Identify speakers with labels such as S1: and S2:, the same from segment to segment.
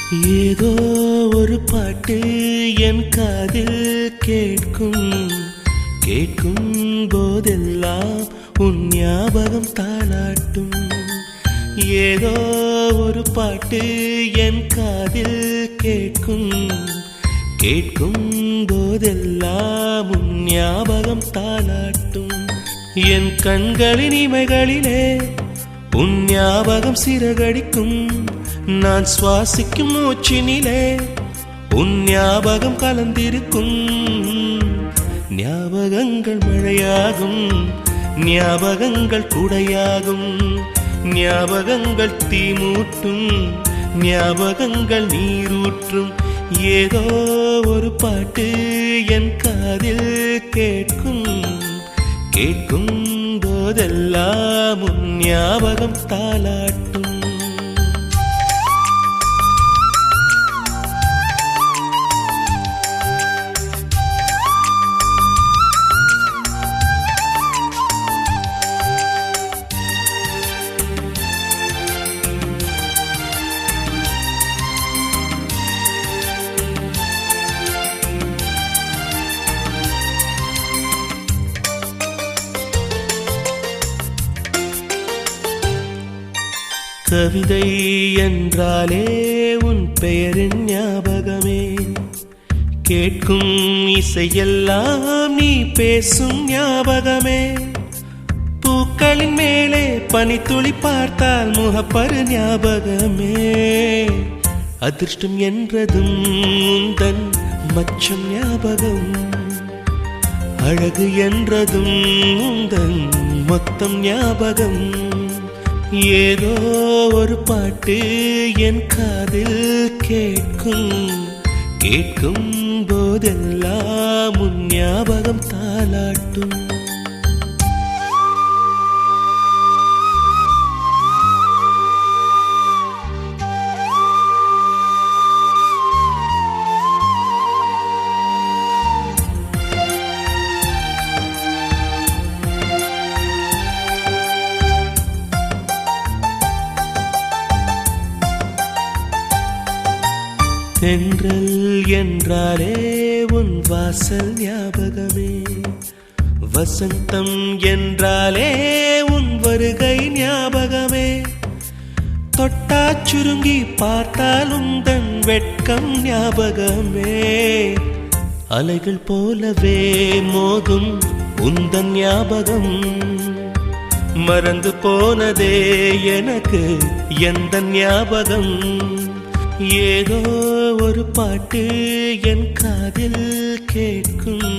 S1: ஏதோ ஒரு பாட்டு என் காதில் கேட்கும் கேட்கும் போதெல்லாம் உன் ஞாபகம் தாளாட்டும். ஏதோ ஒரு பாட்டு என் காதில் கேட்கும் கேட்கும் போதெல்லாம் உன் ஞாபகம் தாளாட்டும். என் கண்களின் இமைகளிலே உன் ஞாபகம் சிறகடிக்கும். நான் சுவாசிக்கும் மூச்சினிலே உன் ஞாபகம் கலந்திருக்கும். ஞாபகங்கள் மழையாகும், ஞாபகங்கள் குடையாகும், ஞாபகங்கள் தீமூட்டும், ஞாபகங்கள் நீரூற்றும். ஏதோ ஒரு பாட்டு என் காதில் கேட்கும் கேட்கும் போதெல்லாம் உன் ஞாபகம் தாளாட்டும். கவிதை என்றாலே உன் பெயரின் ஞாபகமே. கேட்கும் இசையெல்லாம் நீ பேசும் ஞாபகமே. பூக்களின் மேலே பனித்துளி பார்த்தால் முகப்பரு ஞாபகமே. அதிர்ஷ்டம் என்றதும் உந்தன் மச்சம் ஞாபகம். அழகு என்றதும் உந்தன் மொத்தம் ஞாபகம். ஏதோ ஒரு பாட்டு என் காதில் கேட்கும் கேட்கும் போதெல்லாம் உன் ஞாபகம் தாளாட்டும். தென்றல் என்றாலே உன் வாசல் ஞாபகமே. வசந்தம் என்றாலே உன் வருகை ஞாபகமே. தொட்டா சுருங்கி பார்த்தால் உந்தன் வெட்கம் ஞாபகமே. அலைகள் போலவே மோதும் உந்தன் ஞாபகம். மறந்து போனதே எனக்கு எந்த ஞாபகம். ஏதோ ஒரு பாட்டு என் காதில் கேட்கும்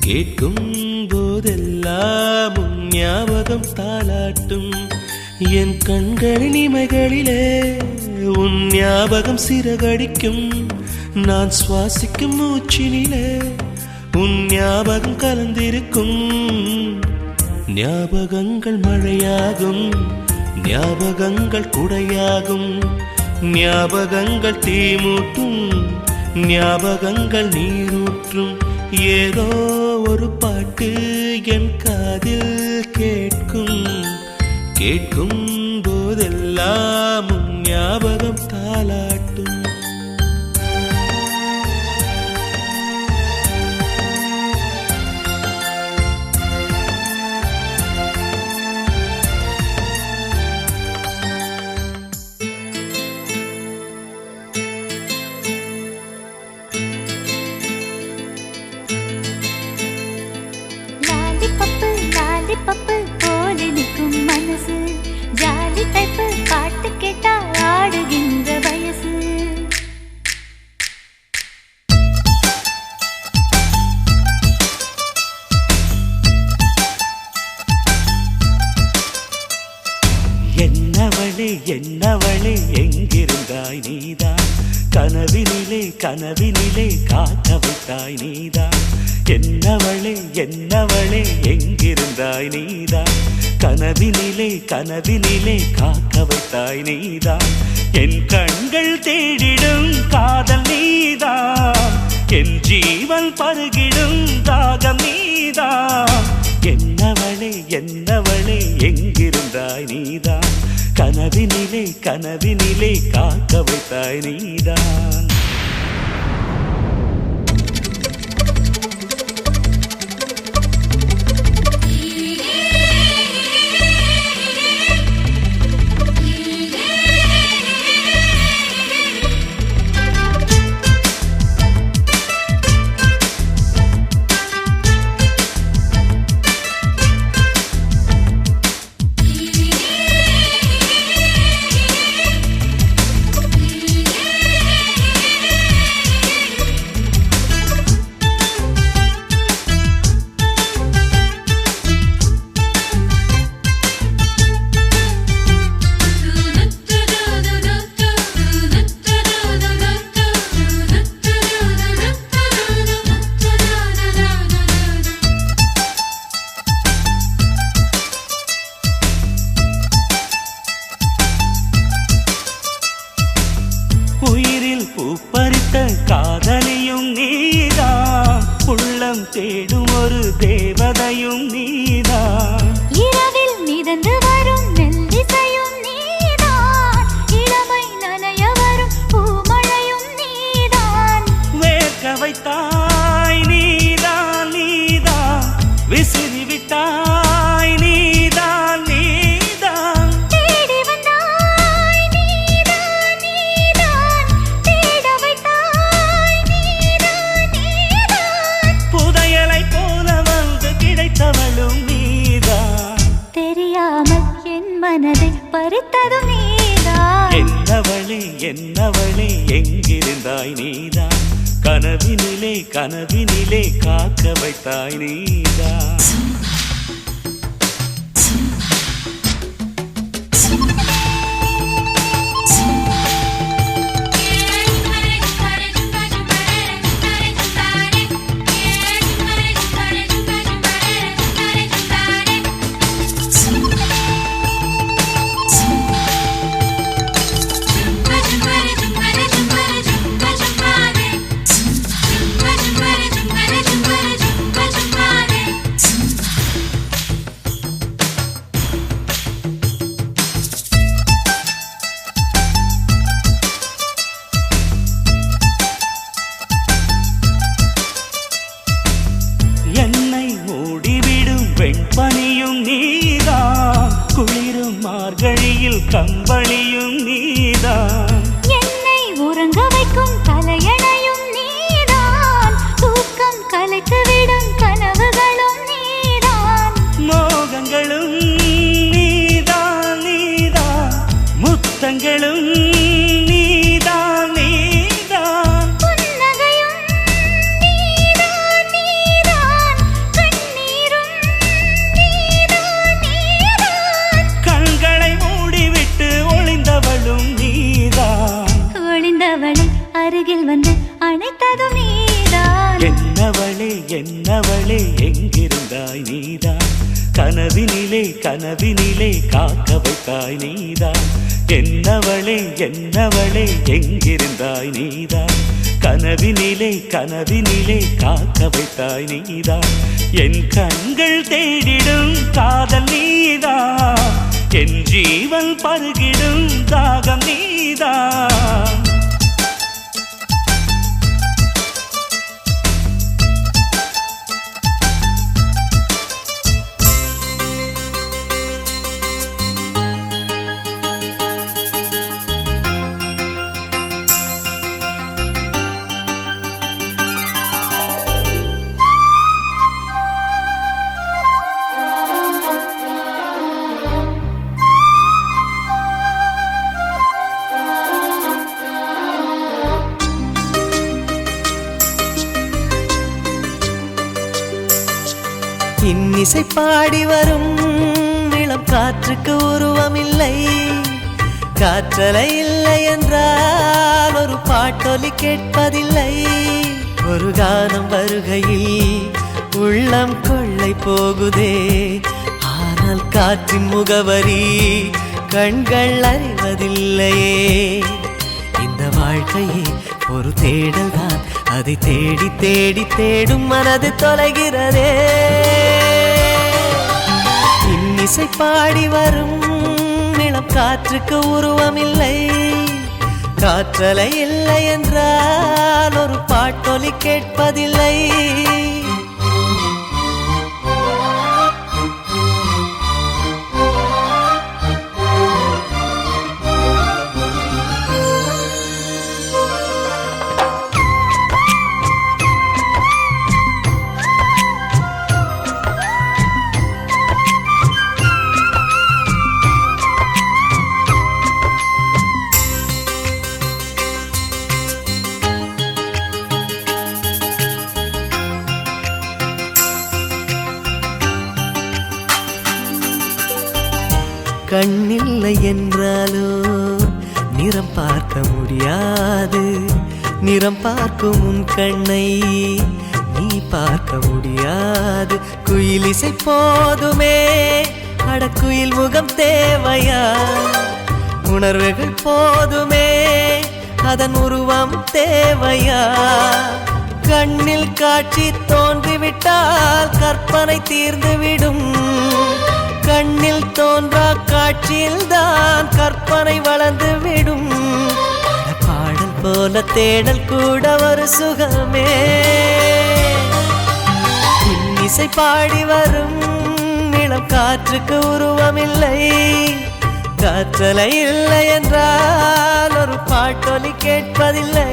S1: கேட்கும் போதெல்லாம் உன் ஞாபகம் தாளாட்டும். என் கண்களின் இமைகளிலே உன் ஞாபகம் சிறகடிக்கும். நான் சுவாசிக்கும் மூச்சினிலே உன் ஞாபகம் கலந்திருக்கும். ஞாபகங்கள் மழையாகும், ஞாபகங்கள் குடையாகும், ஞாபகங்கள் தீமூட்டும், ஞாபகங்கள் நீரூற்றும். ஏதோ ஒரு பாட்டு என் காதில் கேட்கும் கேட்கும் போதெல்லாம் உன் ஞாபகம் தாளாட்டும்.
S2: பப்பு போல நிற்கும் மனசு. ஜாலி டைப்பு பாட்டு கேட்டா ஆடுகின்ற வயசு.
S1: என்னவளே என்னவளே எங்கிருந்தாய் நீதான். கனவினிலே கனவினிலே காக்க வைத்தாய் நீதான். என்னவளே என்னவளே எங்கிருந்தாய் நீதான். கனவினிலே கனவினிலே காக்க வைத்தாய் நீதான். என் கண்கள் தேடிடும் காதல் நீதான். என் ஜீவன் பருகிடும் தாகம் நீதான். என்னவளே என்னவளே எங்கிருந்தாய் நீதான். கன கனவினிலே கனவினிலே காக்க வைத்தாய் நீதான். உயிரில் பூப்பறித்த காதலியும் நீதான், உள்ளம் தேடும் ஒரு தேவதையும் நீதான்.
S2: இரவில் மிதந்து வரும் மெல்லிசையும் நீதான், இளமை நனைய வரும் பூமழையும் நீதான்.
S1: வேர்க்க வைத்தாய் நீதான் நீதான், விசிறி விட்டாய் நீதான் நீதான்.
S2: தேடி வந்தாய் நீதான் நீதான், தேட வைத்தாய் நீதான் நீதான்.
S1: புதையலை போல வந்து கிடைத்தவளும் நீதான்.
S2: தெரியாமல் என் மனதை பறித்ததும் நீதான்.
S1: என்னவளே என்னவளே எங்கிருந்தாய் நீதான், கனவினிலே கனவினிலே காக்க வைத்தாய் நீதான். என்னை மூடிவிடும் வெண்பனியும் நீதான், குளிரும் மார்கழியில் கம்பளியும் நீதான்.
S2: என்னை உறங்க வைக்கும் தலையணையும் நீதான், தூக்கம் கலைத்துவிடும் கனவுகளும் நீதான்.
S1: மோகங்களும் நீதான் நீதான், முத்தங்களும் நீதான் நீதான்.
S2: புன்னகையும் நீதான் நீதான், கண்ணீரும் நீதான் நீதான்.
S1: கண்களை மூடிவிட்டு ஒளிந்தவளும் நீதான்.
S2: ஒளிந்தவளை அருகில் வந்து அணைத்ததும் நீதான்.
S1: என்னவளே என்னவளே எங்கிருந்தாய் நீதான், கனவினிலே கனவினிலே காக்க வைத்தாய் நீதான். என்னவளே என்னவளே எங்கிருந்தாய் நீதான், கனவினிலே கனவினிலே காக்க வைத்தாய் நீதான். என் கண்கள் தேடிடும் காதல் நீதான், என் ஜீவன் பருகிடும் தாகம் நீதான்.
S3: இன்னிசை பாடி வரும் இளம் காற்றுக்கு உருவமில்லை, காற்றலை இல்லை என்றால் ஒரு பாட்டொலி கேட்பதில்லை. ஒரு கானம் வருகையில் உள்ளம் கொள்ளை போகுதே, ஆனால் காற்றின் முகவரி கண்கள் அறிவதில்லையே. இந்த வாழ்க்கையே ஒரு தேடல் தான், அதை தேடி தேடி தேடும் மனது தொலைகிறதே. இன்னிசை பாடி வரும் இளம் காற்றுக்கு உருவமில்லை. காற்றலை இல்லை என்றால் ஒரு பாட்டொலி கேட்பதில்லை. கண்ணில்லை என்றாலோ நிறம் பார்க்க முடியாது. நிறம் பார்க்கும் உன் கண்ணை நீ பார்க்க முடியாது. குயிலிசை போதுமே, அடக்குயில் முகம் தேவையா? உணர்வுகள் போதுமே, அதன் உருவம் தேவையா? கண்ணில் காட்சி தோன்றிவிட்டால் கற்பனை தீர்ந்துவிடும். கண்ணில் தோன்றா காட்சியில் தான் கற்பனை வளர்ந்து விடும். பாடல் போல தேடல் கூட ஒரு சுகமே. இன்னிசை பாடி வரும் இளம் காற்றுக்கு உருவமில்லை. காற்றலை இல்லை என்றால் ஒரு பாட்டொலி கேட்பதில்லை.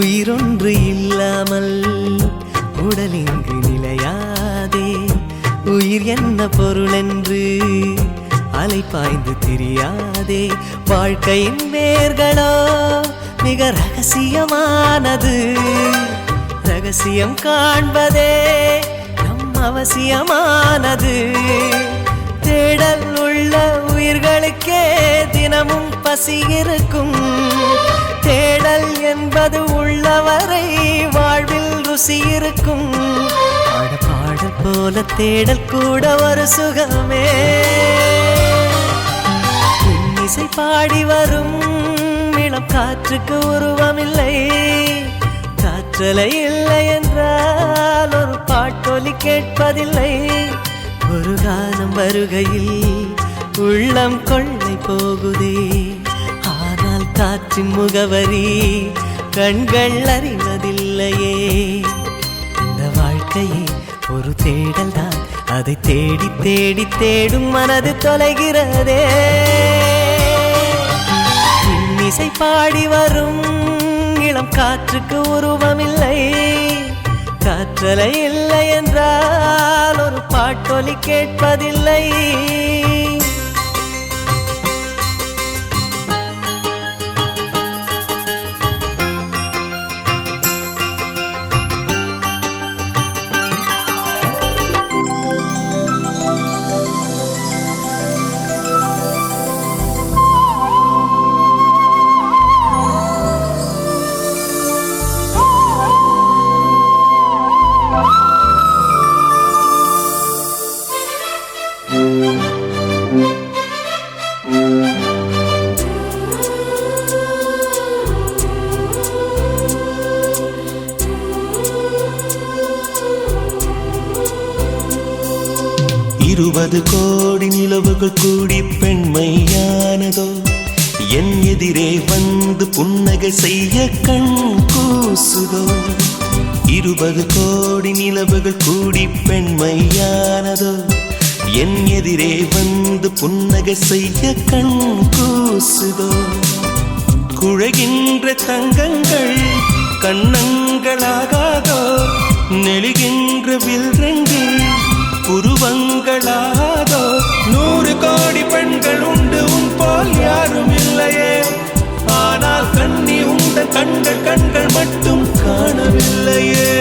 S3: உயிரொன்று இல்லாமல் உடல் இங்கு நிலையாதே. உயிர் என்ன பொருள் என்று அலைப்பாய்ந்து தெரியாதே. வாழ்க்கையின் வேர்களோ மிக ரகசியமானது. ரகசியம் காண்பதே நம் அவசியமானது. தேடல் உள்ள உயிர்களுக்கே தினமும் பசி இருக்கும். தேடல் என்பது உள்ளவரை வாழ்வில் ருசி இருக்கும். பாடல் போல தேடல் கூட ஒரு சுகமே. இன்னிசை பாடி வரும் இளம் காற்றுக்கு உருவமில்லை. காற்றலை இல்லை என்றால் ஒரு பாட்டொலி கேட்பதில்லை. ஒரு காலம் வருகையில் உள்ளம் கொள்ளை போகுதே. ஆனால் காற்றின் முகவரி கண்கள் அறிவதில்லையே. இந்த வாழ்க்கையே ஒரு தேடல் தான். அதை தேடி தேடி தேடும் மனது தொலைகிறதே. இன்னிசை பாடி வரும் இளம் காற்றுக்கு உருவமில்லை. காற்றலை இல்லை என்றால் ஒரு பாட்டொலி கேட்பதில்லை.
S4: இருபது கோடி நிலவுகள் கூடி பெண்மையானதோ. என் எதிரே வந்து புன்னகை செய்ய கண் கூசுதோ. 20 கோடி நிலவுகள் கூடி பெண்மையானதோ. என் எதிரே வந்து புன்னகை செய்ய கண் கூசுதோ. குழைகின்ற தங்கங்கள் கண்ணங்களாகாதோ. நெளிகின்ற வில்ரங்கள் புருவங்களாதோ. 100 கோடி பெண்கள் உண்டு உன் போல் யாரும் இல்லையே. ஆனால் கண்ணி உண்ட கண்கள் மட்டும் காணவில்லையே.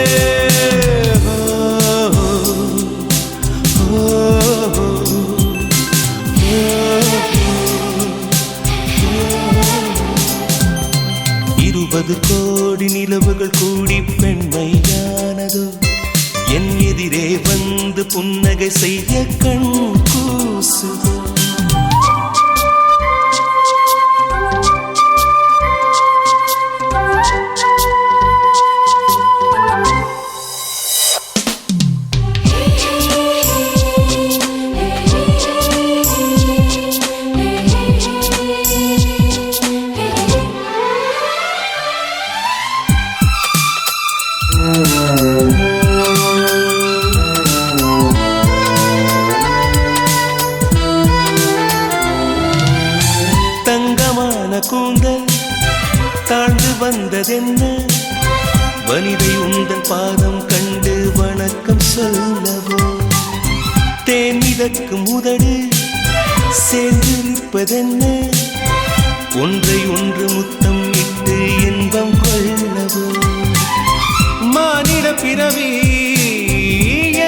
S4: 20 கோடி நிலவுகள் கூடி பெண்மையானதோ என் எதிரே வந்து புன்னகை செய்ய கண் கூசுதோ கூந்தல் தாழ்ந்து வந்ததென்ன வனிதை உந்தன் பாதம் கண்டு வணக்கம் சொல்லவோ தேன் மிதக்கும் உதடு சேர்ந்திருப்பதென்ன ஒன்றை ஒன்று முத்தம் இட்டு இன்பம் கொள்ளவோ மானிட பிறவி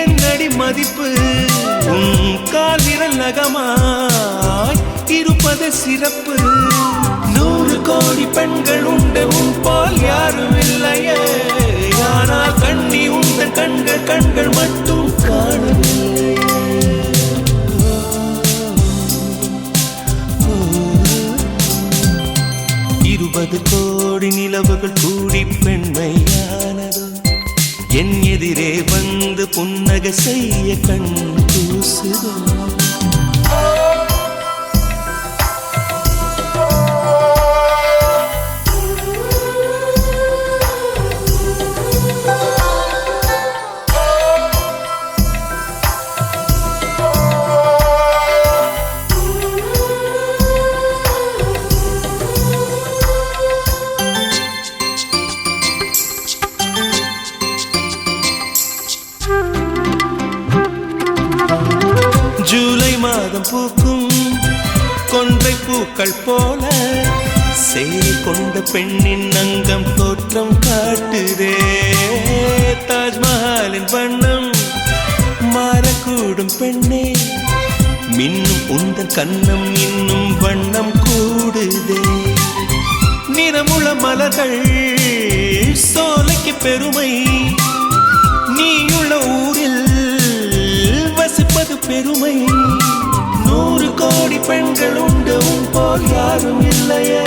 S4: என்னடி மதிப்பு உன் கால் விரல் நகமாய் இருப்பது சிறப்பு 100 கோடி பெண்கள் உண்டு உன் போல் யாரும் இல்லையே ஆனால் கண்ணி உந்தன் கண்கள் மட்டும் காணவில்லையே 20 கோடி நிலவுகள் கூடி பெண்மையானதோ என் எதிரே வந்து புன்னகை செய்ய கண் கூசுதோ ஜூலை மாதம் பூக்கும் கொன்றை பூக்கள் போல சேரி கொண்ட பெண்ணின் அங்கம் தோற்றம் காட்டுதே தாஜ்மஹாலின் வண்ணம் மாறக்கூடும் பெண்ணே மின்னும் உந்தன் கண்ணம் இன்னும் வண்ணம் கூடுதே நிறமுள மலர்கள் சோலைக்கு பெருமை நீயுள்ள ஊரில் வசிப்பது பெருமை 100 கோடி பெண்கள் உண்டு உன் போல் யாரும் இல்லையே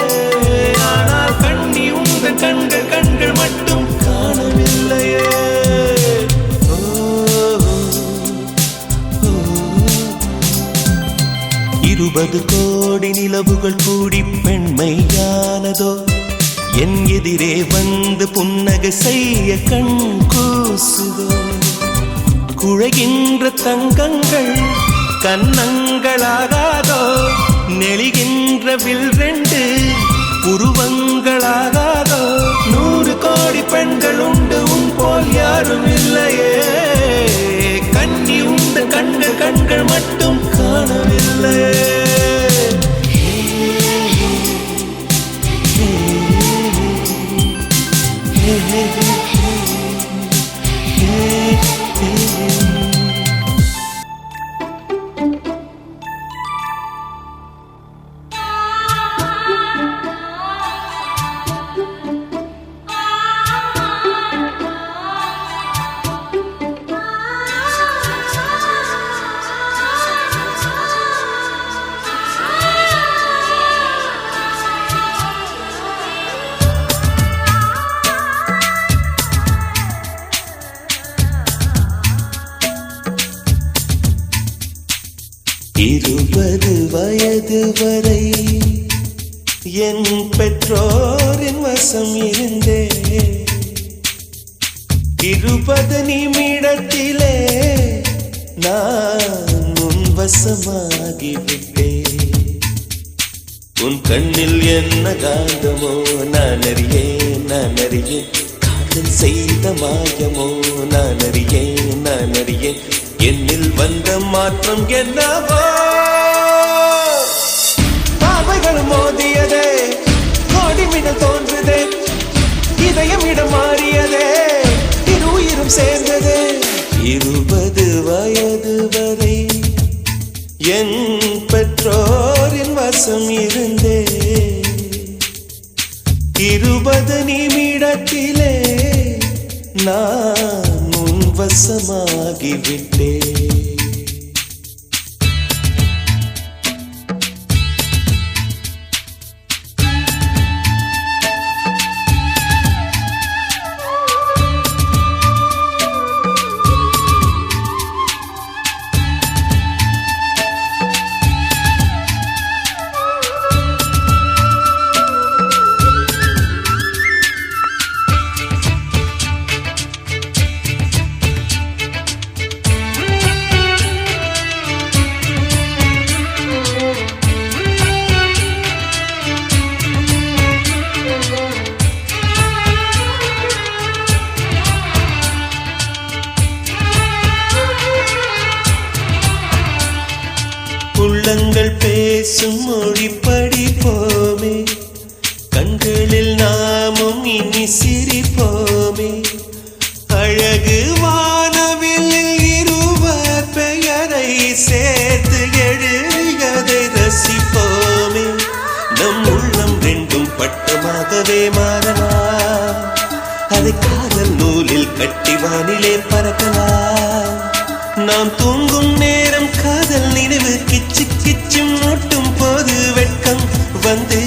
S4: ஆனால் கண்ணி உந்தன் கண்கள் மட்டும் காணவில்லையே 20 கோடி நிலவுகள் கூடி பெண்மையானதோ என் எதிரே வந்து புன்னகை செய்ய கண் கூசுதோ குழைகின்ற தங்கங்கள் கன்னங்களாகாதோ நெளிகின்ற வில் 2 உருவங்களாகாதோ 100 கோடி பெண்கள் உண்டு உன் போல் யாரும் இல்லையே கண்ணி உந்த கண்கள் மட்டும் காணவில்லையே இருபது வயது வரை என் பெற்றோரின் வசம் இருந்தே 20 நிமிடத்திலே நான் உன் வசமாகிவிட்டேன் உன் கண்ணில் என்ன காந்தமோ நான் அறியேன் காதல் செய்த மாயமோ நான் அறியேன் என்னில் வந்த மாற்றம் என்னவோ பாவைகள் மோதியதே கோடிமிடல் தோன்றுதே இதயம் இடம் மாறியதே இரு உயிரும் சேர்ந்ததே 20 வயது வரை என் பெற்றோரின் வசம் இருந்தே 20 இருபது நிமிடத்திலே நான் உன் வசமாகிவிட்டேன். உள்ளங்கள் பேசும் மொழி படிப்போமே, கண்களில் நாமும் இனி சிரிப்போமே. அழகு வானவில் இருவர் பெயரை சேர்த்து எழுதியதை ரசிப்போமே. நம் உள்ளம் ரெண்டும் பட்டமாகவே மாறலாம், அதை காதல் நூலில் கட்டி வானிலே பறக்கலாம். நாம் தூங்கும் நேரம் காதல் நினைவு கிச்சு கிச்சு மூட்டும் போது வெட்கம் வந்து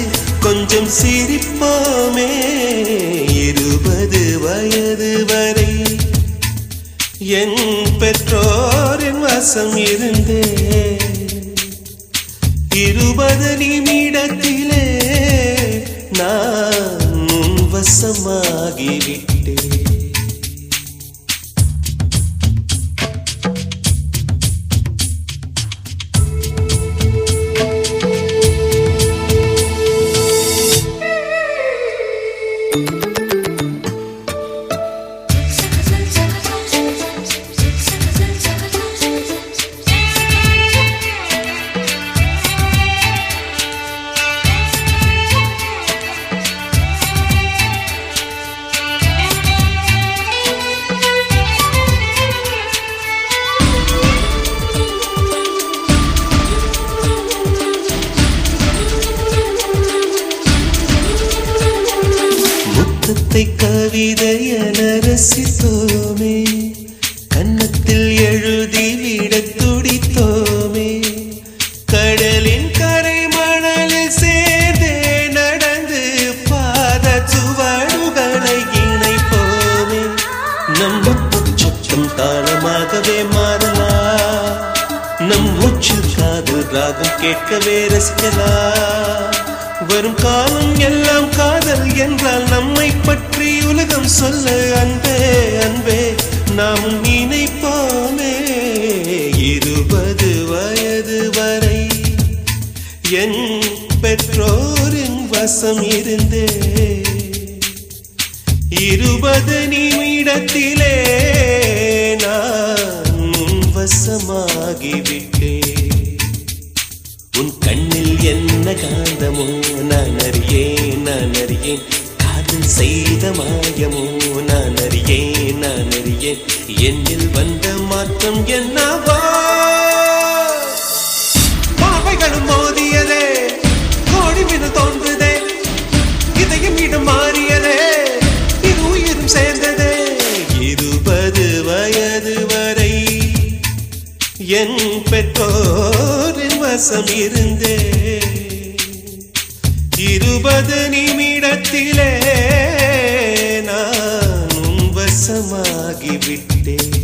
S4: கொஞ்சம் சிரிப்போமே. 20 வயது வரை என் பெற்றோரின் வசம் இருந்தே 20 நிமிடத்திலே நான் உன் வசமாகிவிட்டேன். கவிதையென ரசித்தோமே, கன்னத்தில் எழுதிவிட துடித்தோமே. கடலின் கரை மணலில் சேர்ந்தே நடந்து பாத சுவடுகளை இணைப்போமே. நம் சத்தம் தாளமாகவே மாறலாம், நம் மூச்சு காதல் ராகம் கேட்கவே ரசிக்கலாம். வரும் காலம் எல்லாம் காதல் என்றால் நம்மை பற்றி உலகம் சொல்ல அன்பே அன்பே நாம் நினைப்போமே. 20 வயது வரை என் பெற்றோரின் வசம் இருந்தே 20 நிமிடத்திலே நான் உன் வசமாகிவிட்டேன். உன் கண்ணில் என்ன காந்தமோ நான் அறியேன் நான் அறியேன், காதல் செய்த மாயமோ நான் அறியேன் நான் அறியேன். என்னில் வந்த மாற்றம் என்னவோ, பாவைகளும் மோதியதே, கோடி வினு தோன்றுதே, இதயம் இடம் மாறியதே, இது உயிரும் சேர்ந்ததே. 20 வயது வரை என் பெற்றோரின் வசம் இருந்தே 20 நிமிடத்திலே நான் உன் வசமாகிவிட்டேன்.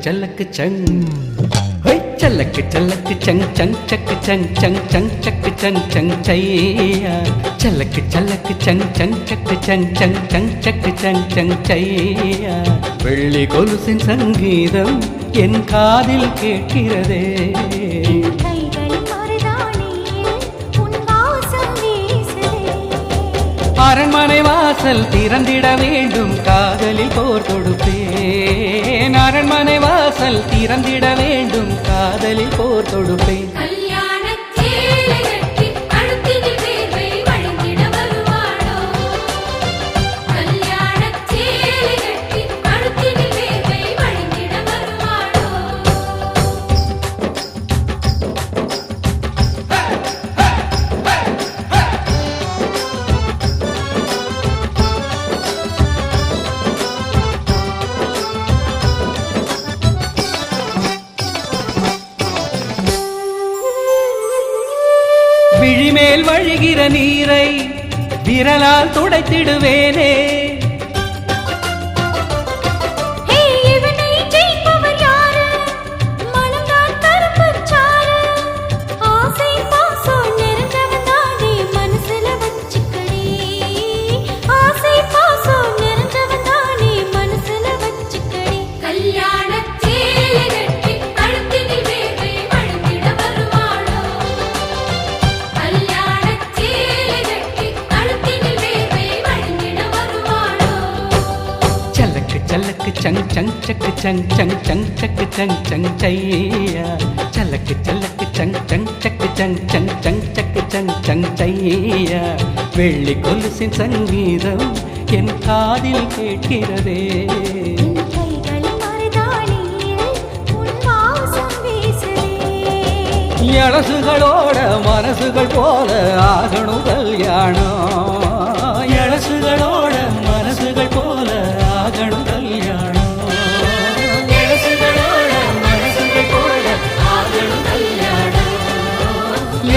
S5: சல்லக்கு சங் ஹொய் சல்லக்கு சல்லக்கு சங் சங் சக்கு சங் சங் சங் சக்கு சங் சங் சையா சல்லக்கு சல்லக்கு சங் சங் சக்கு சங் சங் சங் சக்கு சங் சங் சையா வெள்ளி கொலுசின் சங்கீதம் என் காதில் கேட்கிறதே
S2: கைகளின் மருதாணியில் உன் வாசம் வீசுதே.
S5: அரண்மனை வாசல் திறந்திட வேண்டும் காதலில் போர் தொடுப்பேன் அரண்மனை வாசல் திறந்திட வேண்டும் காதலில் போர் தொடுப்பேன் விழிமேல் வழிகிற நீரை விரலால் துடைத்திடுவேனே
S2: ஹே இவனை ஜெயிப்பவர் யாரு? மனம்தான் கருப்புச் சாறு. ஆசை பாசம் நிறைஞ்சவன் தானே மனசுல வச்சுக்கடி. ஆசை பாசம் நிறைஞ்சவன் தானே மனசுல வச்சுக்கடி. கல்யாணச் சேலை கட்டி கழுத்தினில் வேர்வை வழிந்திட வருவாளோ? கல்யாணச் சேலை கட்டி கழுத்தினில் வேர்வை வழிந்திட வருவாளோ?
S5: சல்லக்கு சல்லக்கு சங் சங் சக்கு சங் சங் சங் சக்கு சங் சங் சையா சல்லக்கு சல்லக்கு சங் சங் சக்கு சங் சங் சங் சக்கு சங் சங் சையா வெள்ளி கொலுசின் சங்கீதம் என் காதில் கேட்கிறதே
S2: கைகளின் மருதாணியில் உன் வாசம் வீசுதே.
S5: எழசுகளோட மனசுகள் போல ஆகணும் கல்யாணம் எழசுகளோட மனசுகள் போல ஆகணும் கல்யாணம் எழசுகளோட மனசுகள் போல ஆகணும் கல்யாணம்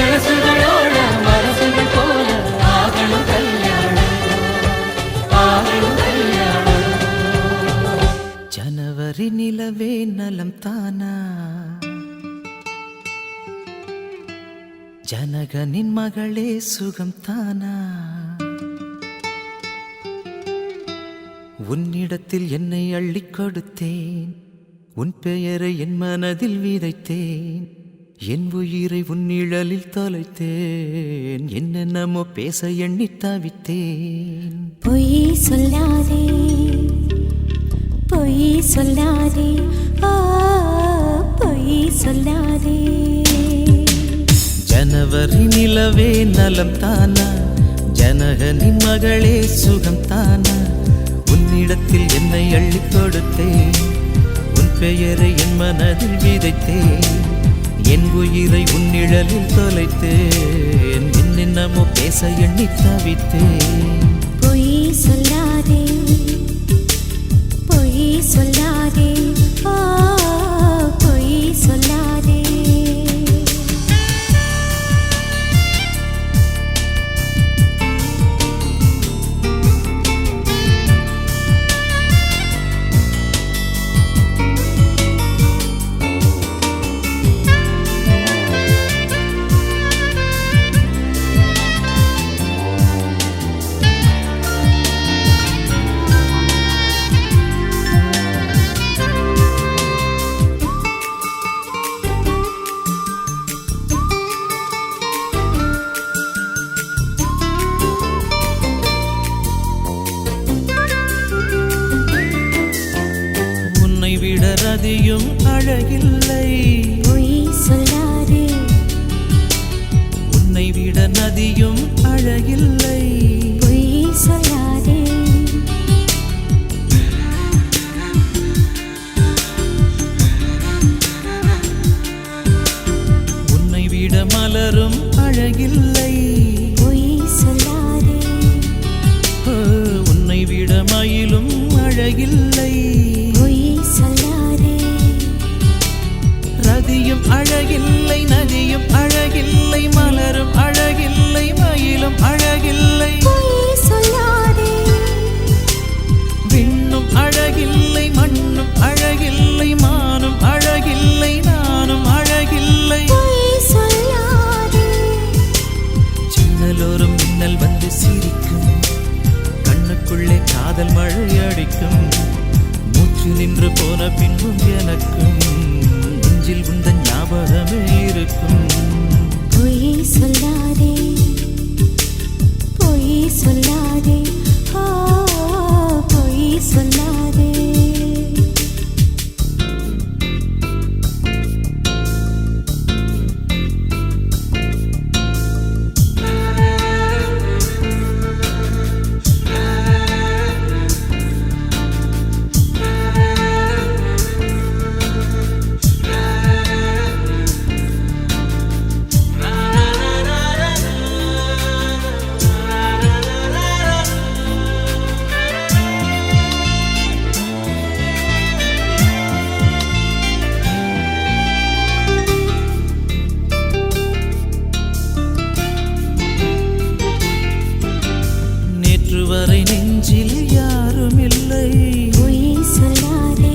S5: எழசுகளோட மனசுகள் போல ஆகணும் கல்யாணம் ஆகணும் கல்யாணம்
S3: ஜனவரி நிலவே நலம் தானா ஜனகனின் மகளே சுகம் தானா உன்னிடத்தில் என்னை அள்ளிக் கொடுத்தேன் உன் பெயரை என் மனதில் விதைத்தேன் என் உயிரை உன் நிழலில் தொலைத்தேன் என்னென்னமோ பேச எண்ணி தவித்தேன்
S2: பொய் சொல்லாதே பொய் சொல்லாதே ஆ பொய் சொல்லாதே.
S3: ஜனவரி நிலவே நலம் தானா ஜனகனின் மகளே சுகம் தானா உன்னிடத்தில் என்னை அள்ளிக் கொடுத்தேன் உன் பெயரை என் மனதில் விதைத்தேன் என் உயிரை உன் நிழலில் தொலைத்தேன் என்னென்னமோ பேச எண்ணி தவித்தேன்
S2: பொய் சொல்லாதே பொய் சொல்லாதே ஆ பொய் சொல்லாதே.
S3: உன்னை விட ரதியும் அழகில்லை
S2: பொய் சொல்லாதே
S3: உன்னை விட நதியும் அழகில்லை
S2: பொய் சொல்லாதே.
S3: உன்னை விட மலரும் அழகில்லை
S2: பொய் சொல்லாதே
S3: உன்னை விட மயிலும் அழகில்லை
S2: பொய் சொல்லாதே.
S3: ரதியும் அழகில்லை நதியும் அழகில்லை மலரும் அழகில்லை மயிலும் அழகில்லை
S2: பொய் சொல்லாதே
S3: விண்ணும் அழகில்லை மண்ணும் அழகில்லை மானும் உள்ளே காதல் மழை அடிக்கும். மூச்சு நின்று போன பின்பும் எனக்கும் நெஞ்சில் உந்தன் ஞாபகமே இருக்கும்.
S2: பொய் சொல்லாதே பொய் சொல்லாதே ஆ, பொய் சொல்லாதே.
S3: நேற்று வரை நெஞ்சில் யாரும் இல்லை,
S2: பொய் சொல்லாதே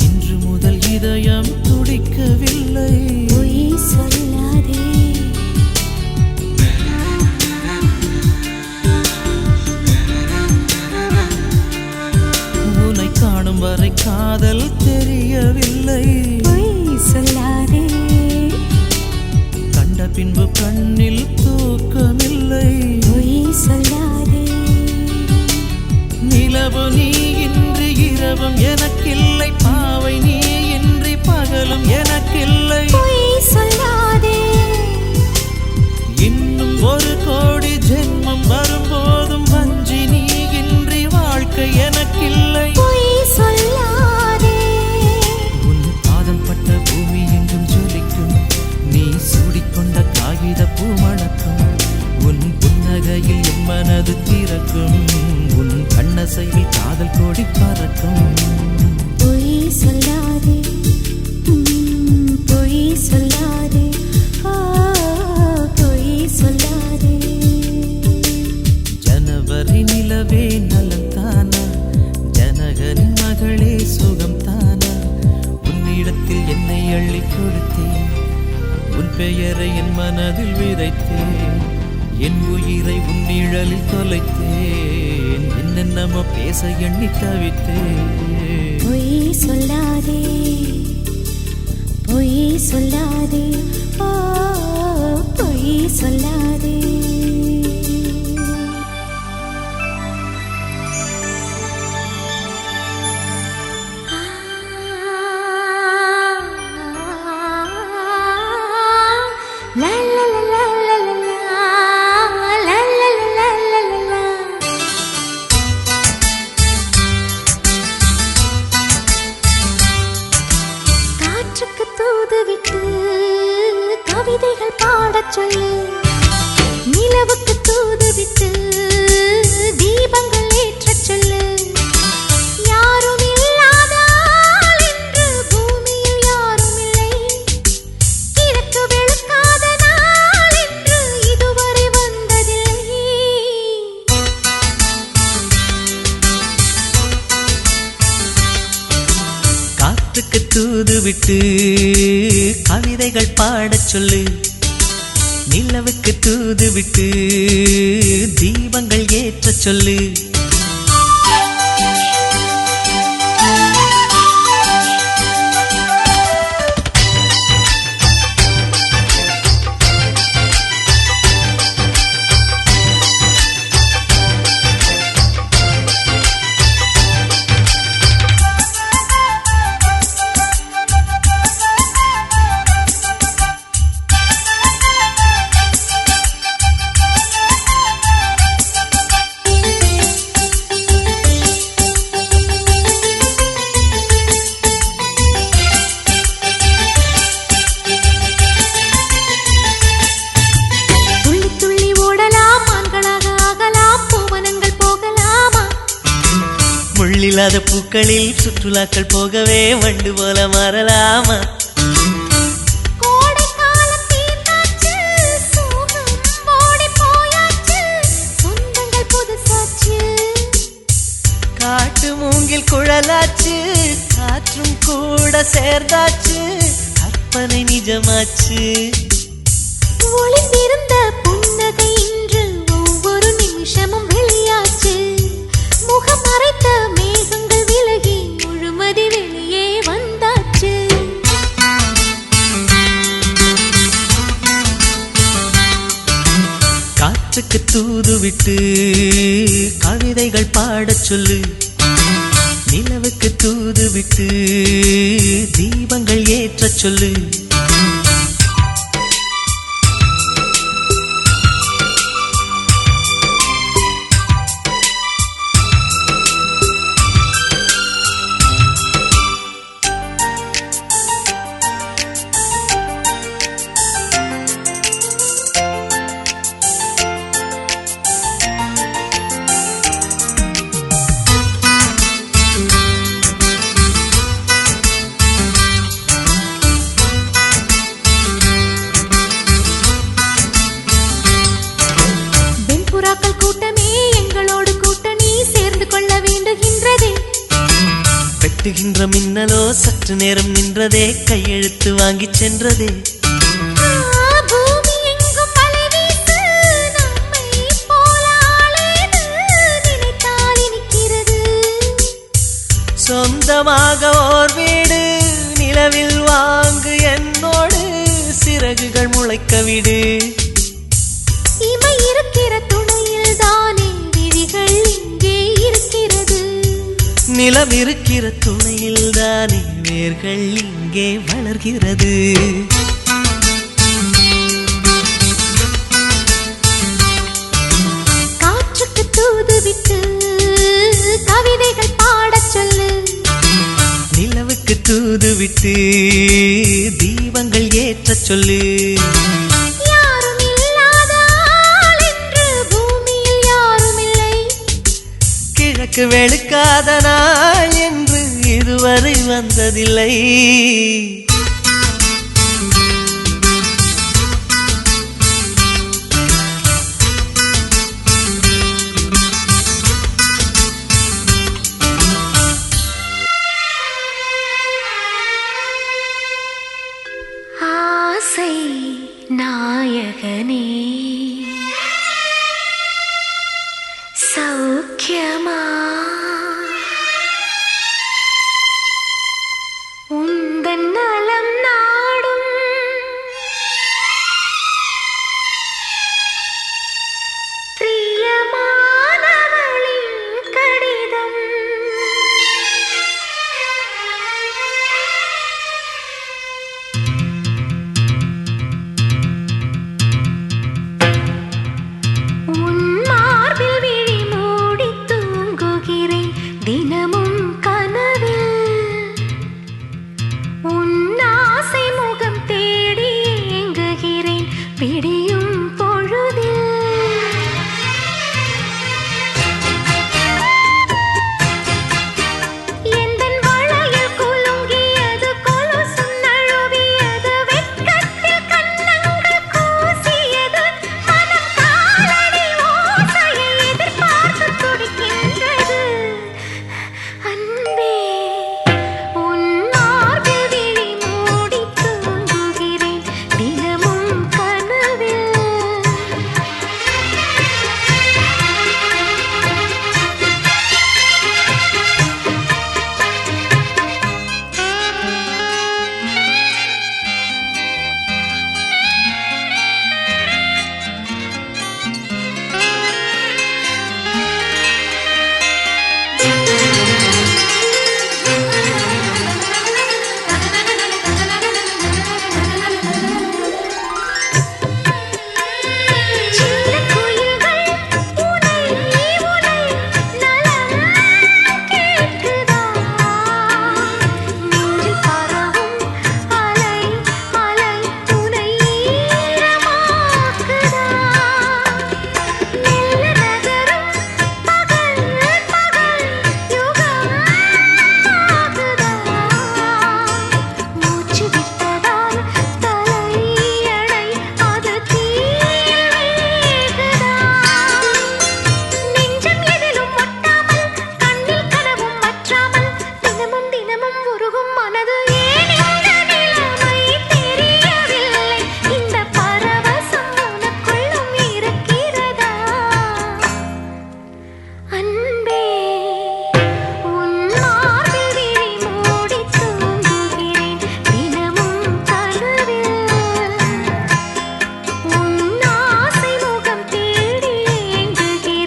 S3: இன்று முதல் இதயம் துடிக்கவில்லை.
S2: பொய் சொல்லாதே.
S3: உன்னை காணும் வரை காதல் தெரியவில்லை.
S2: பொய் சொல்லாதே
S3: கண்ட பின்பு கண்ணில் தூக்கமில்லை.
S2: பொய் சொல்லாதே.
S3: நிலவு நீ இன்றி இரவும் எனக்கில்லை, பாவை நீ இன்றி பகலும் எனக்கில்லை.
S2: பொய் சொல்லாதே
S3: இன்னும் ஒரு கோடி ஜென்மம் வரும்போதும் வஞ்சி நீ இன்றி வாழ்க்கை எனக்கில்லை.
S2: பொய் சொல்லாதே.
S3: உன் பாதம் பட்ட பூமி எங்கும் ஜொலிக்கும், நீ சூடிக்கொண்ட காகித பூ மணக்கும். உன் புன்னகையில் என் மனது திறக்கும், உன் கண்ணசைவில் காதல் கோடி பறக்கும்.
S2: பொய் சொல்லாதே பொய் சொல்லாதே ஆ, பொய் சொல்லாதே.
S3: ஜனவரி நிலவே நலம் தானா, ஜனகரின் மகளே சுகம் தானா. உன்னிடத்தில் என்னை அள்ளி கொடுத்தேன், உன் பெயரை என் மனதில் விதைத்தேன். என் உயிரை உன் நிழலில் தொலைத்தேன், என்னென்னமோ பேச எண்ணி தவித்தேன்.
S2: பொய் சொல்லாதே பொய் சொல்லாதே ஆ, பொய் சொல்லாதே. லா லா லா லா லா லா லா லா லா லா லா லா. காற்றுக்கு தூதுவிட்டு கவிதைகள் பாடச் சொல்லு, நிலவுக்கு தூதுவிட்டு தீபங்கள் ஏற்றச் சொல்லு. யாரும் இல்லாத ஆள் என்று பூமியில் யாரும் இல்லை, கிழக்கு வெளுக்காத நாள் என்று இதுவரை வந்ததில்லை.
S1: காற்றுக்கு தூது விட்டு கவிதைகள் பாடச் சொல்லு, நிலவுக்கு தூது விட்டு தீபங்கள் ஏற்றச் சொல்லு. முள்ளில்லாத பூக்களில் சுற்றுலாக்கள் போகவே வண்டு போல மாறலாமா? காட்டு மூங்கில் குழலாச்சு, காற்றும் கூட சேர்ந்தாச்சு, கற்பனை நிஜமாச்சு.
S2: ஒளிந்திருந்த புன்னகை இன்று ஒவ்வொரு நிமிஷமும் வெளியாச்சு.
S1: விட்டு கவிதைகள் பாடச் சொல்லு. நிலவுக்கு தூது விட்டு தீபங்கள் ஏற்றச் சொல்லு. வெட்டுகின்ற மின்னலோ சற்று நேரம் நின்றதே, கையெழுத்து வாங்கி சென்றதே. சொந்தமாக ஓர் வீடு நிலவில் வாங்கு, என்னோடு சிறகுகள் முளைக்க விடு.
S2: இமை இருக்கிற துணையில் தானே விழிகள் இங்கே இருக்கிறது.
S1: நிலவிருக்கிற துணையில் தானே வேர்கள் இங்கே வளர்கிறது.
S2: காற்றுக்கு தூது விட்டு கவிதைகள் பாடச் சொல்லு.
S1: நிலவுக்கு தூது விட்டு தீபங்கள் ஏற்றச் சொல்லு.
S2: யாரும் இல்லாத ஆள் என்று பூமியில் யாரும் இல்லை.
S1: கிழக்கு வெளுக்காத நாள் என்று இதுவரை வந்ததில்லை.
S2: ஆசை நாயகனே சௌக்கியமா, உந்தன் நலம் நாடும் பிரியமானவளின் கடிதம். உன் மார்பில் விழி மூடி தூங்குகிறேன் தினமும் கனவில். உன் ஆசை முகம் தேடி ஏங்குகிறேன் விடியும் பொழுதில். எந்தன் வளையல் குலுங்கியது, கொலுசும் நழுவியது, வெட்கத்தில் கன்னங்கள் கூசியது, மனம் காலடி ஓசையை எதிர்பார்த்து துடிக்கின்றது. அன்பே, உன் மார்பில் விழி மூடி தூங்குகிறேன் தினமும் கனவில். சின்ன குயில்கள் உனை நலம் கேட்குதா? நெஞ்சில் பரவும் அலை உனை ஈரமாக்குதா? மெல்ல நகரும் பகல் யுகம் ஆகுதா? மூச்சு விட்டதால் தலையணை அது தீயில் வேகுதா? நெஞ்சம் எதிலும் ஒட்டாமல், கண்ணில் கனவும் வற்றாமல், தினமும் தினமும் உருகும் மனது ஏன் இந்த நிலைமை தெரியவில்லை. இந்த பரவசம் உனக்குள்ளும் இருக்கிறதா? அன்பே, உன் மார்பில் விழி மூடி தூங்குகிறேன் தினமும் கனவில். உன் ஆசை முகம் தேடி ஏங்குகிறேன்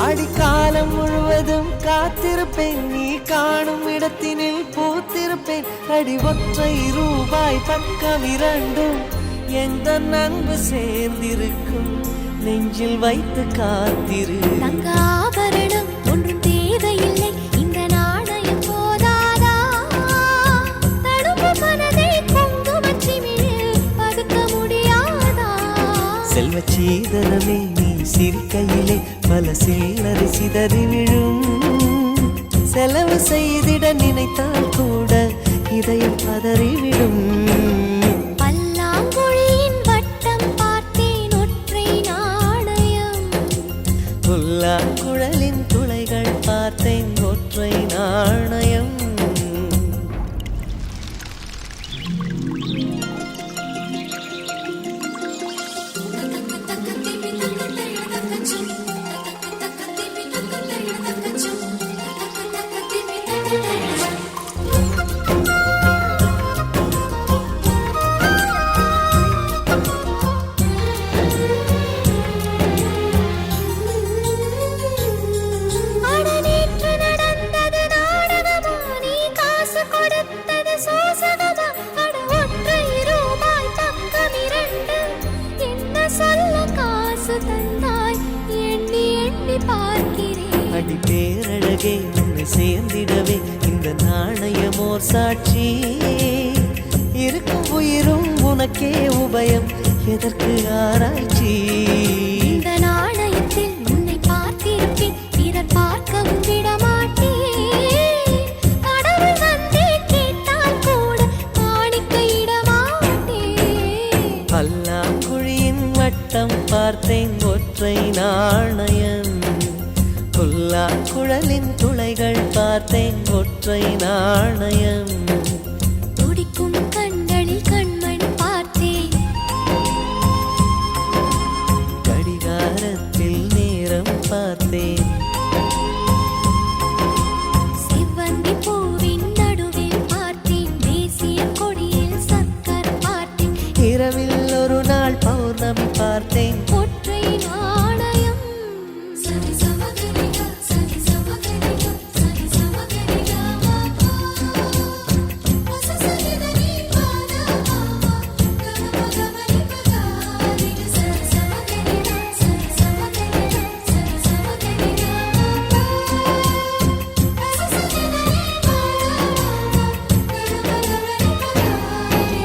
S1: அடிக்காலம் முழுவதும் காத்திருப்பேன், நீ காணும் இடத்தினில் பூத்திருப்பேன். அடி ஒற்றை ரூபாய் பக்கம் இரண்டும் எந்த அன்பு சேர்ந்திருக்கும், நெஞ்சில் வைத்து காத்திரு.
S2: தங்க ஆபரணம் ஒன்றும் தேவையில்லை, இந்த நாணயம் போதாதா? தடுப்பு மனதை குங்குமச்சிமிழில் பதுக்க முடியாதா?
S1: செல்வச் சீதனமே நீ சிரிக்கையிலே பல சில்லறை சிதறி விழும். செலவு செய்திட நினைத்தால் கூட இதயம் பதறிவிடும்.
S2: பல்லாங்குழியின் வட்டம் பார்த்தேன் ஒற்றை நாணயம்,
S1: புல்லாங்குழலின் துளைகள் பார்த்தேன் ஒற்றை நாணயம்.
S2: அடநேற்று நடந்தது நாடகமா, நீ காசு கொடுத்தது சோசகமா? அட ஒற்றை ரூபாய் பக்கம் இரண்டு என்ன சொல்ல காசு தந்தாய், எண்ணி எண்ணி பார்க்கிறேன்.
S1: அடி பேரழகே உன்னை சேர்ந்திடவே இந்த நாணயமோர் சாட்சி. இருக்கும் உயிரும் உனக்கே உபயம், எதற்கு ஆராய்ச்சி?
S2: இந்த நாணயத்தில் உன்னை பார்த்திருப்பேன், பிறர் பார்க்கவும் விடமாட்டேன். கடவுள் வந்தே கேட்டால் கூட காணிக்கையிட மாட்டேன்.
S1: பல்லாங்குழியின் வட்டம் பார்த்தேன் ஒற்றை நாணயம், புல்லாங்குழலின் துளைகள் பார்த்தேன் ஒற்றை நாணயம்.
S2: துடிக்கும் கண்களில் கண்மணி பார்த்தேன்,
S1: கடிகாரத்தில் நேரம் பார்த்தேன்.
S2: செவ்வந்தி பூவின் நடுவில் பார்த்தேன், தேசிய கொடியில் சர்க்கர் பார்த்தேன்.
S1: இரவில் ஒரு நாள் பௌர்ணமி பார்த்தேன்.
S2: ஒற்றை நாணயம் சரி சமகரிகா, சரி சமகரிகா, சரி சமகரிகா. சசரிதனி பாதா மாமா, கமகமரி பகாரி. சரி சமகரிகா, சரி சமகரிகா, சரி சமகரிகா. சசரிதனி பாதா மாமா, கமகமரி பகாரி.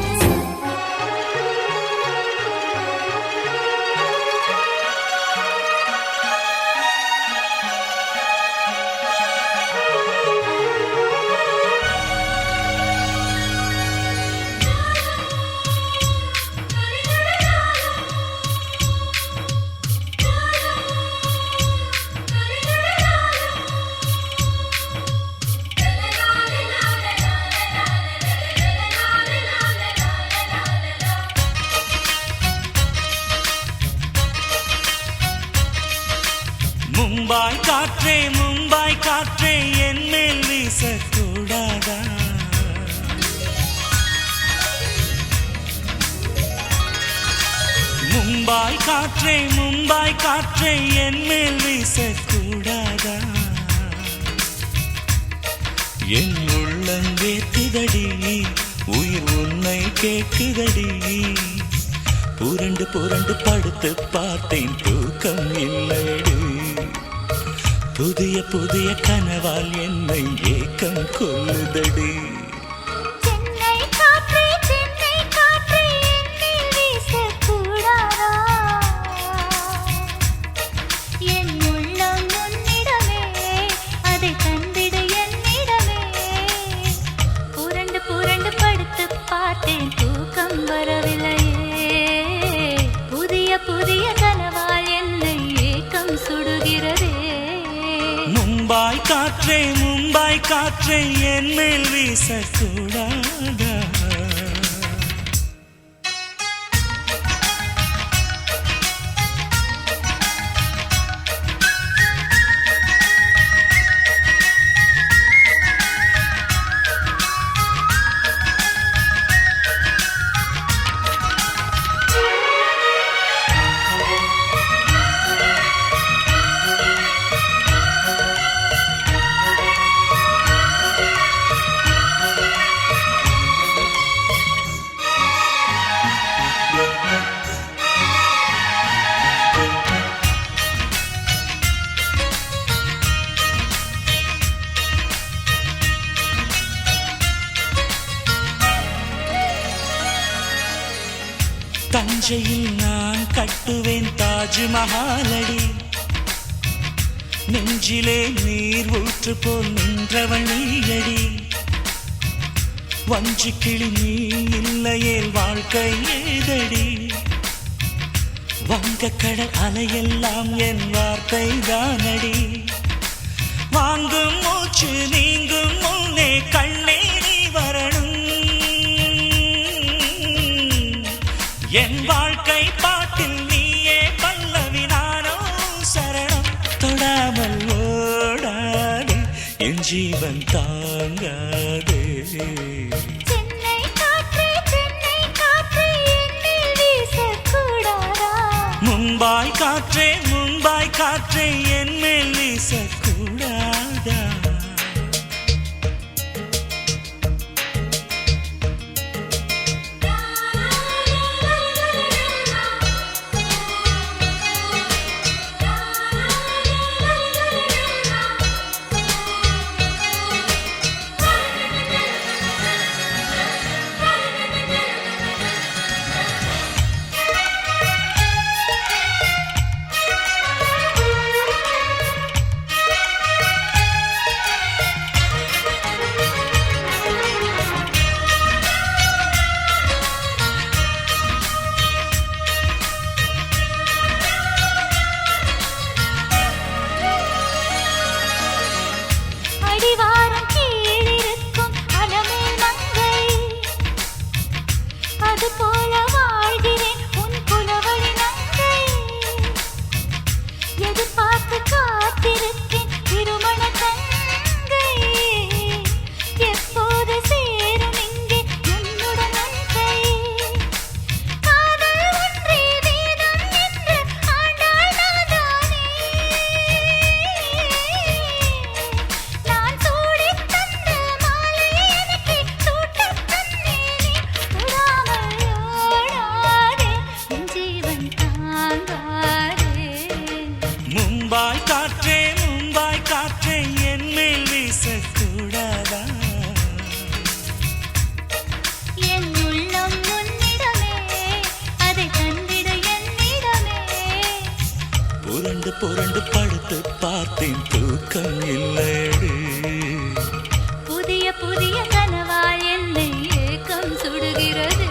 S6: மும்பாய் காற்றே என் மேல் வீசக்கூடாதா? மும்பாய் காற்றே என் மேல் வீசக்கூடாதா? என் உள்ளம் வேத்துதடி, உயிர் உன்னை கேட்குதடி. புரண்டு புரண்டு படுத்து பார்த்தேன், தூக்கம் இல்லையடி. புதிய புதிய கனவால் என்னை ஏக்கம் கொள்ளுதடி.
S2: சென்னை காற்றே என்னில் வீசக்கூடாதா? என் உள்ளம் உன்னிடமே, அதை தந்திடு என்னிடமே. புரண்டு புரண்டு படுத்து பார்த்தேன், தூக்கம் வரவில்லையே. புதிய புதிய கனவால் என்னை ஏக்கம் சுடுகிறதே.
S6: மும்பாய் காற்றே என் மேல் வீசக்கூடாதா? தஞ்சையில் நான் கட்டுவேன் தாஜ்மஹாலடி நெஞ்சிலே நீர் ஊற்று போல் நின்றவள் நீயடி வஞ்சி கிளி நீ இல்லையே வாழ்க்கை ஏதடி வங்கக்கடல் அலையெல்லாம் என் வார்த்தை தானடி வாங்கும் மூச்சு நீங்கும் முன்னே கண்ணே நீ வரணும் என் வாழ்க்கை பாட்டில் நீயே பல்லவி நானோ சரணம் தொடாமல் ஓடாதே என் ஜீவன் தாங்காதே
S2: சென்னை காற்றே என்னில் வீசக்கூடாதா
S6: மும்பாய் காற்றே என் மேல் வீசக்கூடாதா
S2: அடிவாரம் கீழிருக்கும் அலமேல் மங்கை அது போல வாழ்கிறேன் உன் குலவழி நங்கை எதிர்பார்த்து காத்திருக்கேன் திருமண தங்கை எப்போது சேரும் இங்கே என்னுடன் அங்கை காதல் ஒன்றே வேதம் என்று ஆண்டாள் நாதானே நான் சூடித் தந்த மாலை எனக்கு சூட்டத் தந்தேனே தொடாமல் ஓடாதே என் ஜீவன் தாங்காதே
S6: மும்பாய் காற்றே என் மேல் வீசக்கூடாதா
S2: என் உள்ளம் உன்னிடமே அதை தந்திட என்னிடமே
S6: புரண்டு படுத்து பார்த்தேன் தூக்கம் இல்லையடி
S2: புதிய புதிய கனவாய் என்னை ஏக்கம் சுடுகிறது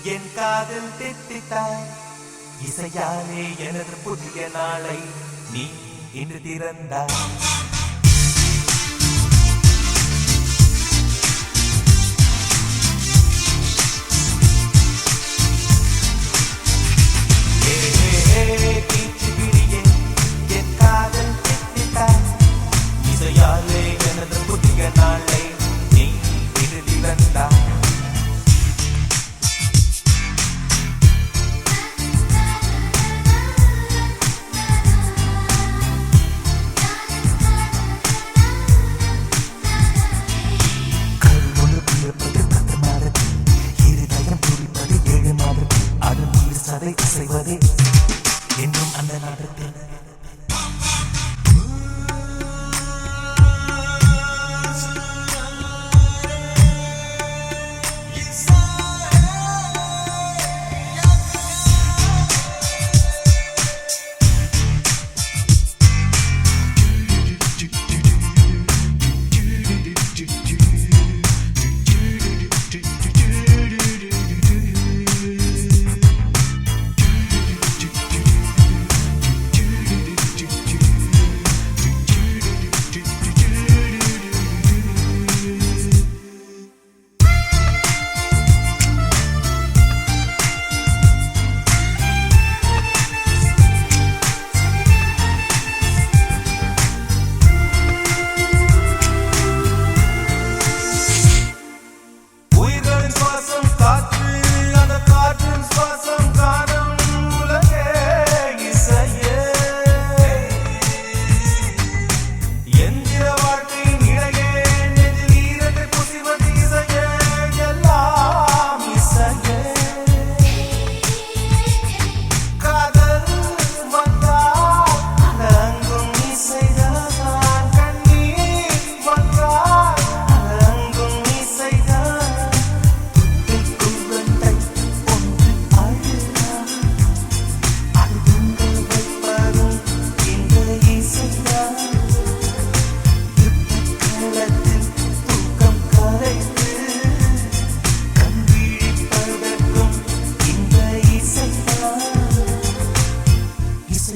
S4: என் காதல் தித்தித்தாய் இசையாலே எனது புதிய நாளை நீ இன்று திறந்தாய் என் காதல் தித்தித்தாய் இசையாலே எனது புதிய நாளை நீ இன்று திறந்தாய் அசைவதே என்னும் அந்த நாட்டத்தில்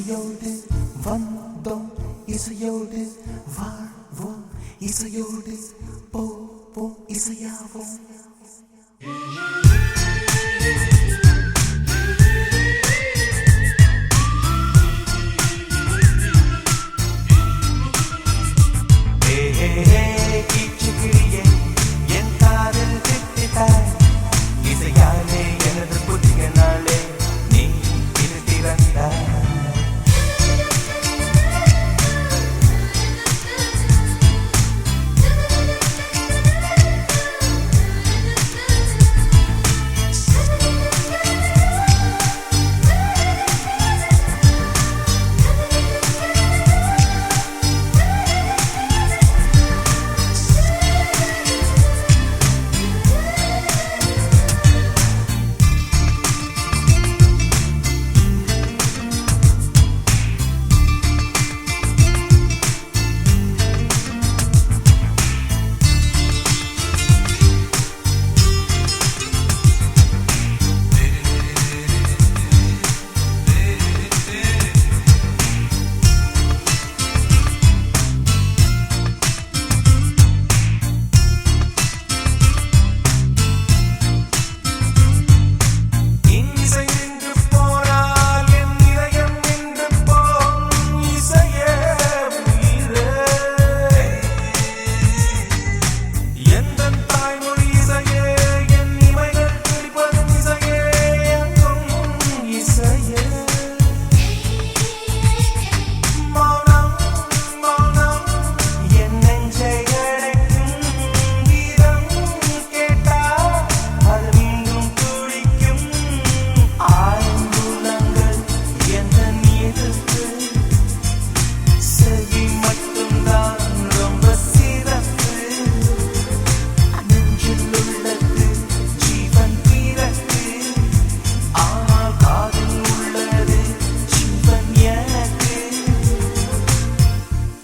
S4: இசையோடு வந்தோம் இசையோடு வாழ்வோம் இசையோடு போவோம் இசையாவோம்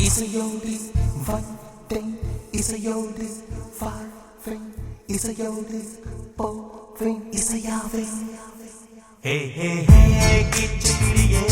S4: இசையோடு வந்தேன் இசையோடு வாழ்வேன் இசையோடு போவேன் இசையாவேன் ஹே ஹே ஹே கிச்சு கிளியே